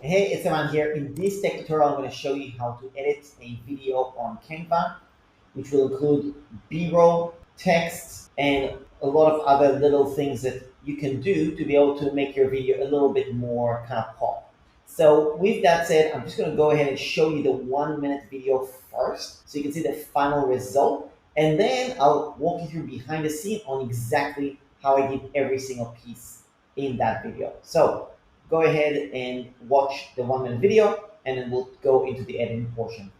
Hey, it's Aman here. In this tech tutorial, I'm going to show you how to edit a video on Canva, which will include B-roll, text, and a lot of other little things that you can do to be able to make your video a little bit more kind of pop. So with that said, I'm just going to go ahead and show you the 1 minute video first so you can see the final result. And then I'll walk you through behind the scene on exactly how I did every single piece in that video. So go ahead and watch the 1 minute video and then we'll go into the editing portion.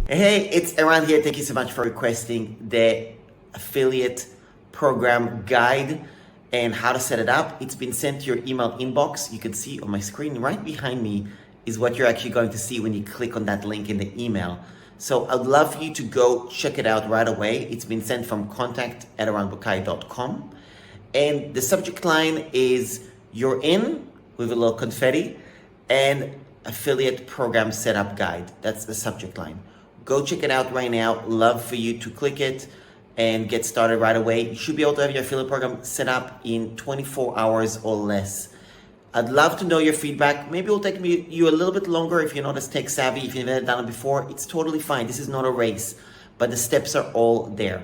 Hey, it's Eran here. Thank you so much for requesting the affiliate program guide and how to set it up. It's been sent to your email inbox. You can see on my screen right behind me is what you're actually going to see when you click on that link in the email. So I'd love for you to go check it out right away. It's been sent from contact@eranbukai.com. And the subject line is "You're in" with a little confetti and affiliate program setup guide. That's the subject line. Go check it out right now. Love for you to click it and get started right away. You should be able to have your affiliate program set up in 24 hours or less. I'd love to know your feedback. Maybe it'll take you a little bit longer if you're not as tech savvy, if you've never done it before. It's totally fine. This is not a race, but the steps are all there.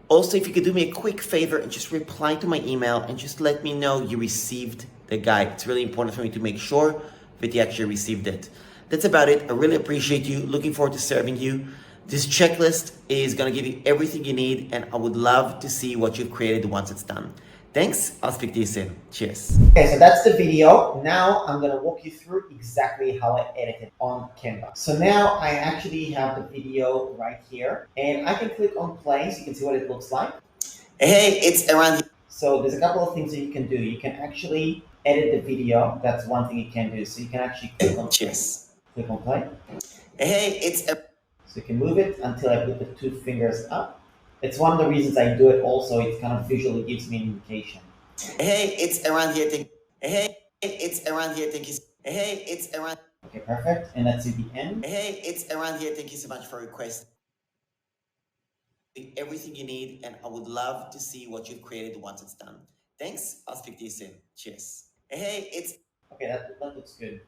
Also, if you could do me a quick favor and just reply to my email and just let me know you received the guide. It's really important for me to make sure that you actually received it. That's about it. I really appreciate you. Looking forward to serving you. This checklist is going to give you everything you need, and I would love to see what you've created once it's done. Thanks. I'll speak to you soon. Cheers. Okay, so that's the video. Now I'm going to walk you through exactly how I edited on Canva. So now I actually have the video right here, and I can click on play so you can see what it looks like. Hey, it's Eran. So there's a couple of things that you can do. You can actually edit the video. That's one thing you can do. So you can actually click on cheers. Click on play. Hey, it's so you can move it until I put the 2 fingers up. It's one of the reasons I do it also. It kind of visually gives me an indication. Hey, it's Eran here. Hey, it's Eran here. Thank you. Hey, it's Eran. Okay, perfect. And let's see the end. Hey, it's Eran here. Thank you so much for requesting everything you need, and I would love to see what you've created once it's done. Thanks. I'll speak to you soon. Cheers. Hey, it's okay. That looks good.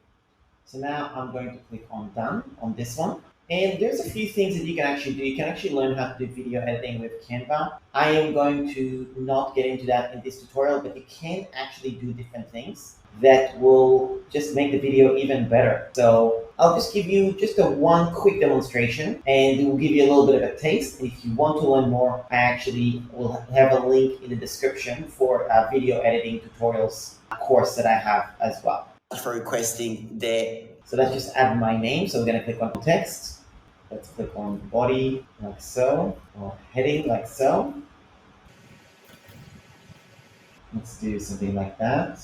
So now I'm going to click on done on this one. And there's a few things that you can actually do. You can actually learn how to do video editing with Canva. I am going to not get into that in this tutorial, but you can actually do different things that will just make the video even better. So I'll just give you just one quick demonstration and it will give you a little bit of a taste. And if you want to learn more, I actually will have a link in the description for a video editing tutorials course that I have as well. For requesting so let's just add my name. So we're going to click on text. Let's click on body like so, or heading like so. Let's do something like that.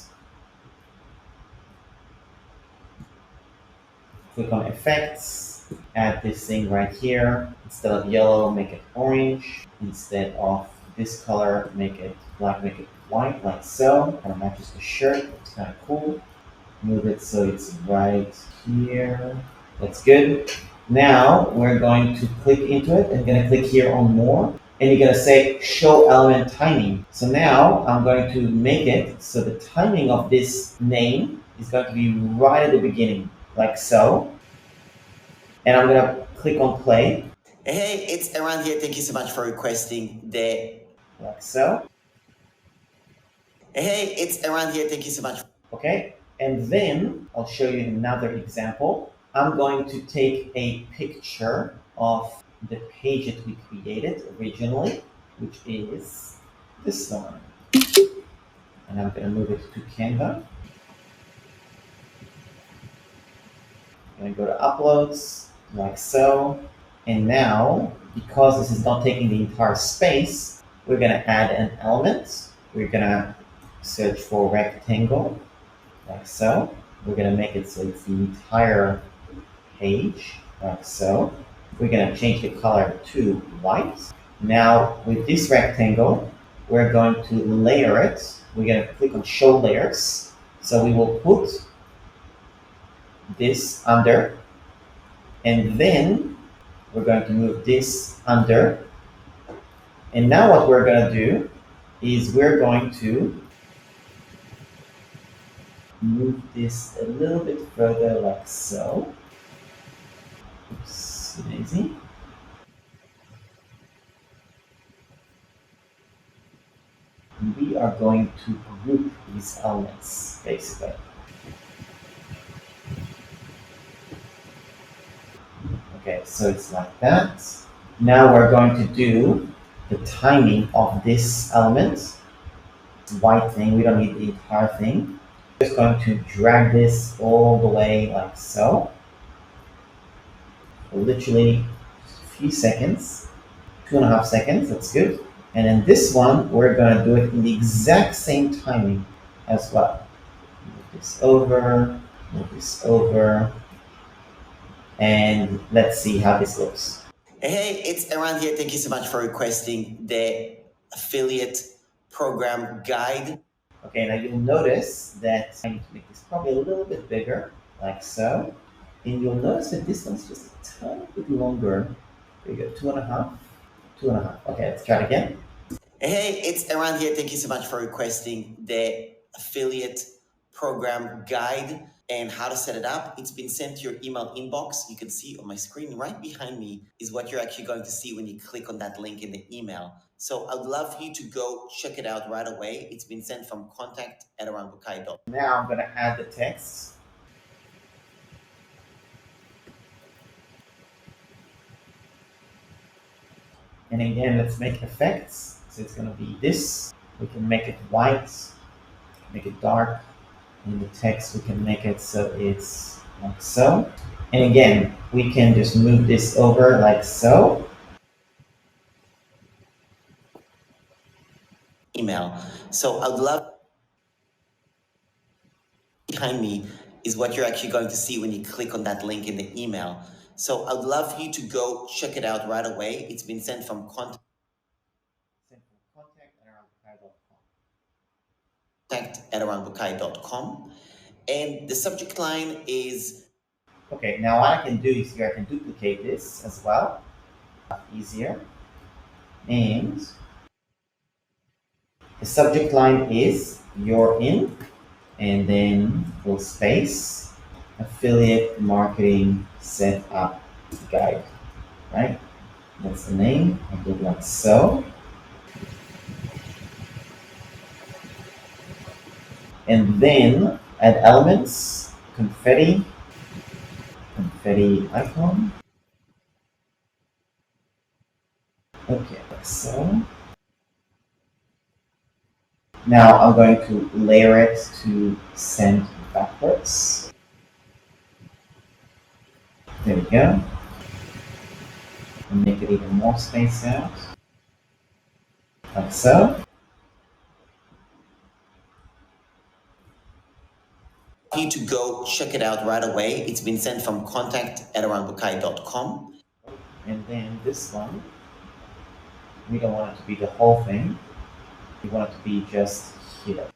Click on effects, add this thing right here. Instead of yellow, make it orange. Instead of this color, make it black, make it white, like so. Kind of matches the shirt. It's kind of cool. Move it so it's right here. That's good. Now we're going to click into it and going to click here on more. And you're going to say show element timing. So now I'm going to make it so the timing of this name is going to be right at the beginning, like so. And I'm going to click on play. Hey, it's Eran here. Thank you so much for requesting like so. Hey, it's Eran here. Thank you so much. Okay. And then I'll show you another example. I'm going to take a picture of the page that we created originally, which is this one. And I'm going to move it to Canva. I'm going to go to uploads, like so. And now, because this is not taking the entire space, we're going to add an element. We're going to search for rectangle, like so. We're going to make it so it's the entire page, like so. We're going to change the color to white. Now with this rectangle, we're going to layer it. We're going to click on show layers. So we will put this under, and then we're going to move this under. And now what we're going to do is we're going to move this a little bit further like so. Oops, lazy. We are going to group these elements, basically. Okay, so it's like that. Now we're going to do the timing of this element. White thing, we don't need the entire thing. Just going to drag this all the way like so. Literally just a few seconds, 2.5 seconds, that's good. And then this one, we're gonna do it in the exact same timing as well. Move this over, and let's see how this looks. Hey, it's Eran here. Thank you so much for requesting the affiliate program guide. Okay, now you'll notice that I need to make this probably a little bit bigger, like so. And you'll notice that this one's just a tiny bit longer. There you go, 2.5, 2.5. Okay, let's try it again. Hey, it's Eran here. Thank you so much for requesting the affiliate program guide and how to set it up. It's been sent to your email inbox. You can see on my screen right behind me is what you're actually going to see when you click on that link in the email. So I'd love for you to go check it out right away. It's been sent from contact@aranbukai.com. Now I'm going to add the text. And again, let's make effects. So it's going to be this. We can make it white, make it dark. In the text, we can make it so it's like so. And again, we can just move this over like so. Email. So I'd love behind me is what you're actually going to see when you click on that link in the email. So I'd love for you to go check it out right away. It's been sent from contact@aranbukai.com. And the subject line is... Okay, now what I can do is here I can duplicate this as well. Easier. And the subject line is "You're in," and then full space, affiliate marketing setup guide, right? That's the name. I do it like so. And then add elements, confetti icon. Okay, like so. Now I'm going to layer it to send backwards. There we go. And make it even more spaced out. Like so. You to go check it out right away. It's been sent from contact@aranbukai.com. And then this one, we don't want it to be the whole thing. We want it to be just here.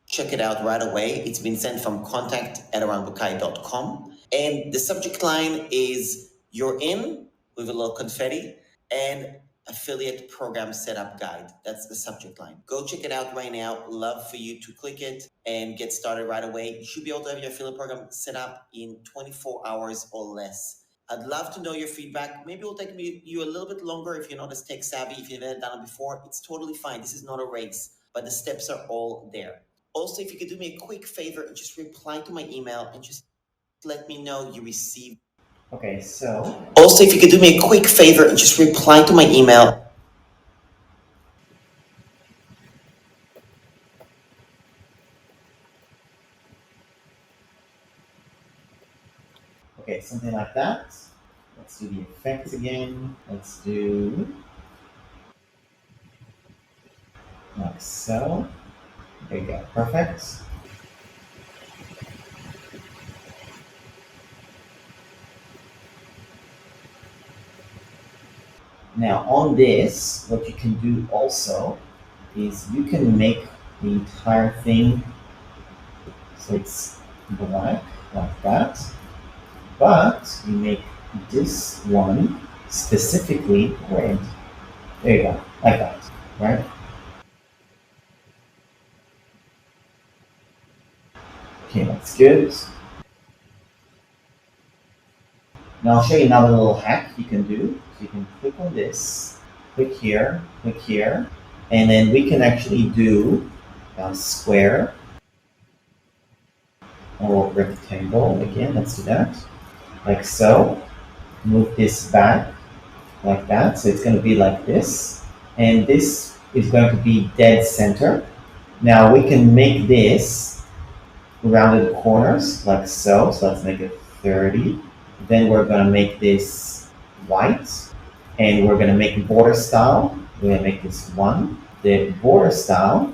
Check it out right away. It's been sent from contact@aranbukai.com. And the subject line is "You're in," with a little confetti, and affiliate program setup guide. That's the subject line. Go check it out right now. Love for you to click it and get started right away. You should be able to have your affiliate program set up in 24 hours or less. I'd love to know your feedback. Maybe it'll take you a little bit longer if you're not as tech savvy, if you've never done it before. It's totally fine. This is not a race, but the steps are all there. Also, if you could do me a quick favor and just reply to my email and just let me know you received. Okay, so... Also, if you could do me a quick favor and just reply to my email. Okay, something like that. Let's do the effects again. Let's do... like so. There you go, perfect. Now on this, what you can do also is you can make the entire thing so it's black like that, but you make this one specifically red. There you go, like that, right? Okay, that's good. Now I'll show you another little hack you can do. So you can click on this, click here, and then we can actually do a square or rectangle. Again, let's do that. Like so. Move this back like that. So it's going to be like this. And this is going to be dead center. Now we can make this rounded corners like so. So let's make it 30. Then we're going to make this white. And we're going to make border style. We're going to make this 1. The border style,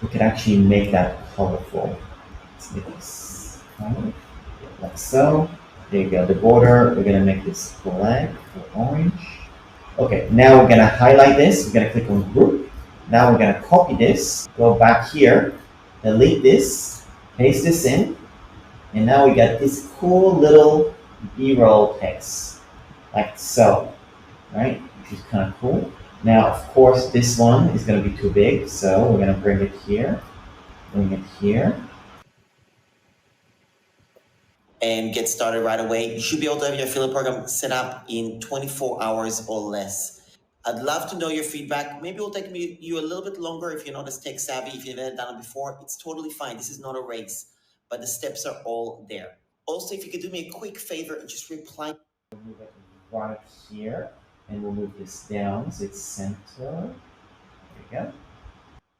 we can actually make that colorful. Let's make this color like so. There you go. The border, we're going to make this black or orange. Okay, now we're going to highlight this. We're going to click on group. Now we're going to copy this, go back here, delete this, paste this in, and now we got this cool little B-roll text, like so, right? Which is kind of cool. Now, of course, this one is going to be too big, so we're going to bring it here, and get started right away. You should be able to have your affiliate program set up in 24 hours or less. I'd love to know your feedback. Maybe it'll take you a little bit longer if you're not as tech savvy, if you've never done it before. It's totally fine. This is not a race, but the steps are all there. Also, if you could do me a quick favor and just reply. We'll move it right here, and we'll move this down so it's center. There you go.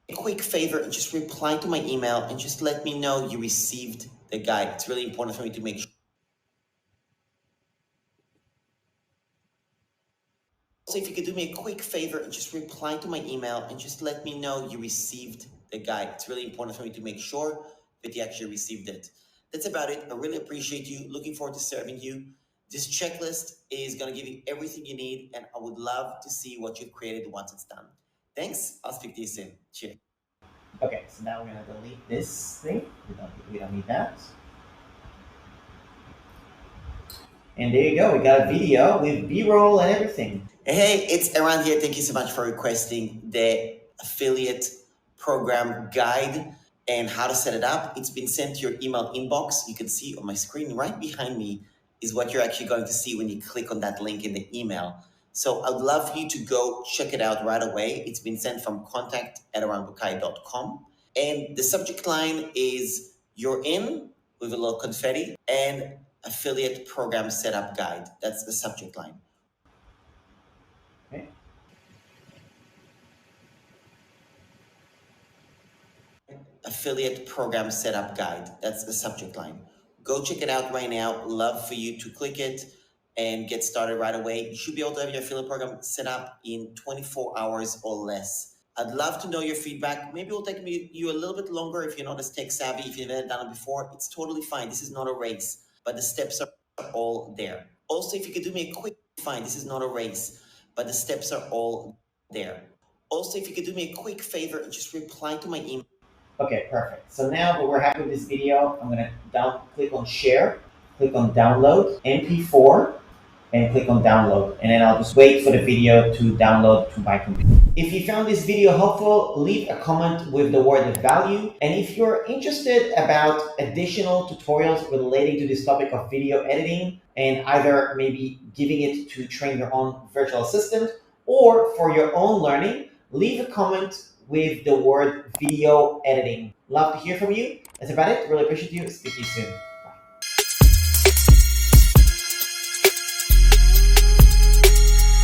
A quick favor and just reply to my email and just let me know you received the guide. It's really important for me to make sure. Also, if you could do me a quick favor and just reply to my email and just let me know you received the guide. It's really important for me to make sure that you actually received it. That's about it. I really appreciate you. Looking forward to serving you. This checklist is going to give you everything you need, and I would love to see what you've created once it's done. Thanks. I'll speak to you soon. Cheers. Okay, so now we're going to delete this thing. We don't need that. And there you go. We got a video with B-roll and everything. Hey, it's Eran here. Thank you so much for requesting the affiliate program guide and how to set it up. It's been sent to your email inbox. You can see on my screen right behind me is what you're actually going to see when you click on that link in the email. So I'd love for you to go check it out right away. It's been sent from contact@eranbukai.com. And the subject line is "You're in" with a little confetti and affiliate program setup guide. That's the subject line. Okay. Affiliate program setup guide. That's the subject line. Go check it out right now. Love for you to click it and get started right away. You should be able to have your affiliate program set up in 24 hours or less. I'd love to know your feedback. Maybe it'll take you a little bit longer if you're not as tech savvy, if you've never done it before. It's totally fine. This is not a race, but the steps are all there. Also, if you could do me a quick fine, this is not a race, but the steps are all there. Also, if you could do me a quick favor and just reply to my email. Okay, perfect. So now that we're happy with this video, I'm going to click on share, click on download, MP4, and click on download. And then I'll just wait for the video to download to my computer. If you found this video helpful, leave a comment with the word value. And if you're interested about additional tutorials relating to this topic of video editing and either maybe giving it to train your own virtual assistant or for your own learning, leave a comment with the word video editing. Love to hear from you. That's about it. Really appreciate you. Speak to you soon.